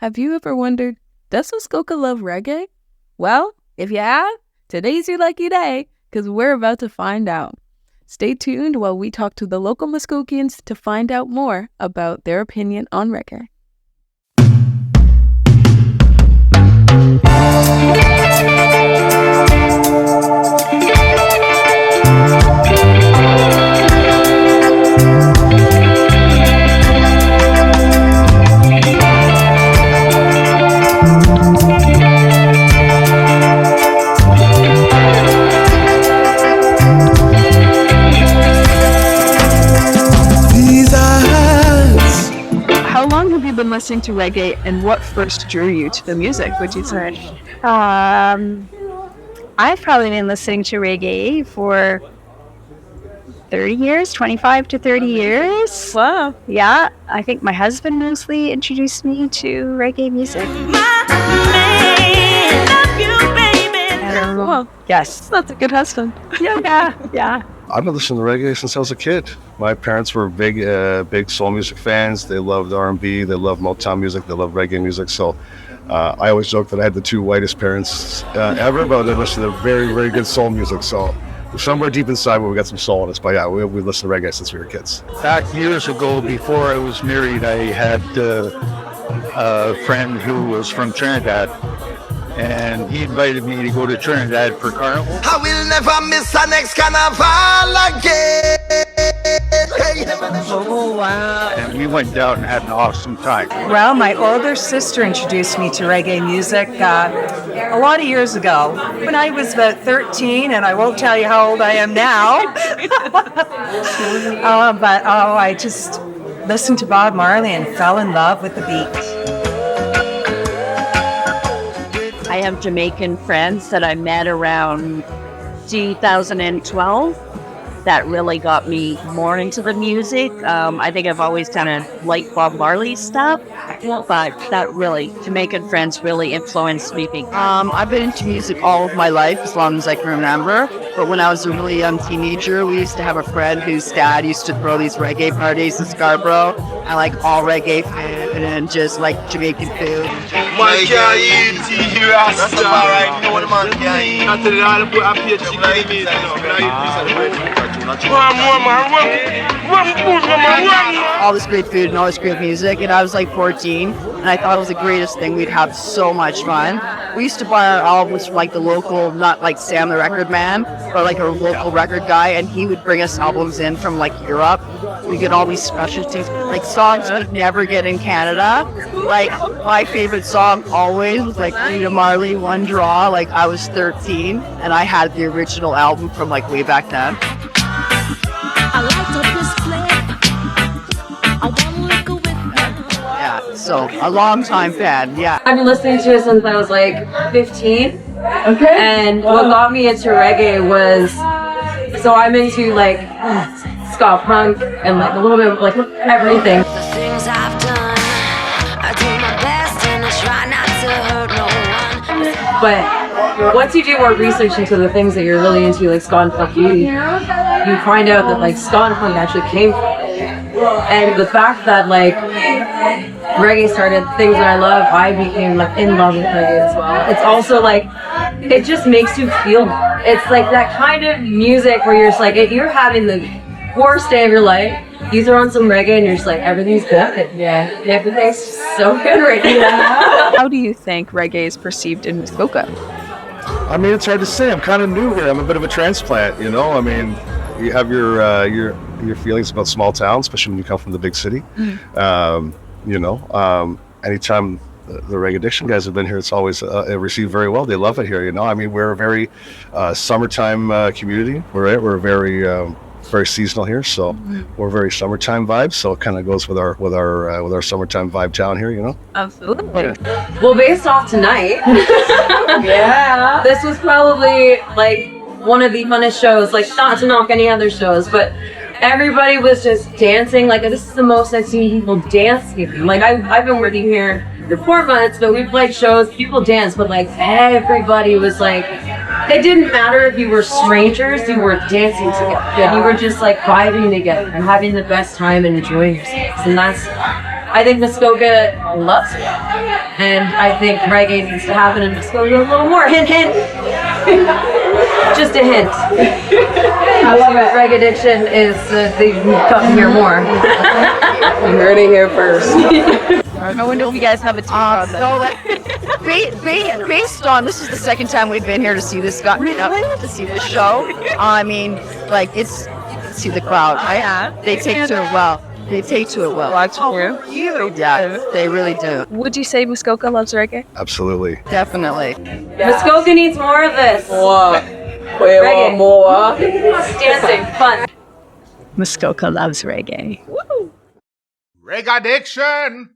Have you ever wondered, does Muskoka love reggae? Well, if you have, today's your lucky day, because we're about to find out. Stay tuned while we talk to the local Muskokians to find out more about their opinion on reggae. Been listening to reggae, and what first drew you to the music, would you say? I've probably been listening to reggae for 30 years, 25 to 30 years. Wow. Yeah, I think my husband mostly introduced me to reggae music. Well, yes. That's a good husband. Yeah. I've been listening to reggae since I was a kid. My parents were big soul music fans. They loved R&B, they loved Motown music, they loved reggae music. So I always joke that I had the two whitest parents ever, but they listened to very, very good soul music. So somewhere deep inside where we got some soul in us. But yeah, we listened to reggae since we were kids. Back years ago, before I was married, I had a friend who was from Trinidad. And he invited me to go to Trinidad for Carnival. I will never miss the next Carnival again. Oh, wow. And we went down and had an awesome time. Well, my older sister introduced me to reggae music a lot of years ago, when I was about 13, and I won't tell you how old I am now. I just listened to Bob Marley and fell in love with the beat. I have Jamaican friends that I met around 2012 that really got me more into the music. I think I've always kind of liked Bob Marley stuff, but that really, Jamaican friends really influenced me. I've been into music all of my life, as long as I can remember. But when I was a really young teenager, we used to have a friend whose dad used to throw these reggae parties in Scarborough. I like all reggae food and just like Jamaican food. Man can't eat, you Rasta. Right, no one man can't eat. Not to the all put a page chicken in it, all this great food and all this great music, and I was like 14, and I thought it was the greatest thing. We'd have so much fun. We used to buy our albums from like the local, not like Sam the Record Man, but like a local record guy, and he would bring us albums in from like Europe. We get all these specialties, like songs we'd never get in Canada. Like my favorite song always was like Rita Marley, One Draw. Like I was 13, and I had the original album from like way back then. Yeah, so a long time fan, yeah. I've been listening to it since I was like 15. Okay. And what got me into reggae was, so I'm into like ska punk and like a little bit of like everything. The things I've done, I do my best and I try not to hurt no one. But once you do more research into the things that you're really into, like ska and punk, you find out that like ska and punk actually came from it. And the fact that like reggae started things that I love, I became like in love with reggae as well. It's also like, it just makes you feel more. It's like that kind of music where you're just like, you're having the worst day of your life, you throw on some reggae and you're just like, everything's good. Yeah, everything's so good right now. How do you think reggae is perceived in Muskoka? I mean, it's hard to say. I'm kind of new here. I'm a bit of a transplant, you know? I mean, you have your feelings about small towns, especially when you come from the big city. Anytime the Reggaddiction guys have been here, it's always received very well. They love it here, you know? I mean, we're a very summertime community. We're very seasonal here, so we're very summertime vibes. So it kind of goes with our summertime vibe town here, you know. Absolutely. Yeah. Well, based off tonight, yeah, this was probably like one of the funnest shows. Like, not to knock any other shows, but everybody was just dancing. Like, this is the most I've seen people dance here. Like, I've been working here for 4 months, but we played shows. People dance, but like everybody was like. It didn't matter if you were strangers, you were dancing together. Yeah. You were just like vibing together and having the best time and enjoying yourselves. And I think Muskoka loves it. And I think reggae needs to happen in Muskoka a little more. Hint, hint. Just a hint. I love it. Reggaddiction is, they come here more. You heard it here first. I wonder if you guys have a take on that. Based on, this is the second time we've been here to see this guy, to see this show. I mean, like, it's, see the crowd. They take to it well. They take to it well. Yeah, they really do. Would you say Muskoka loves reggae? Absolutely. Definitely. Muskoka needs more of this. Reggae. More. Dancing, fun. Muskoka loves reggae. Reggaddiction.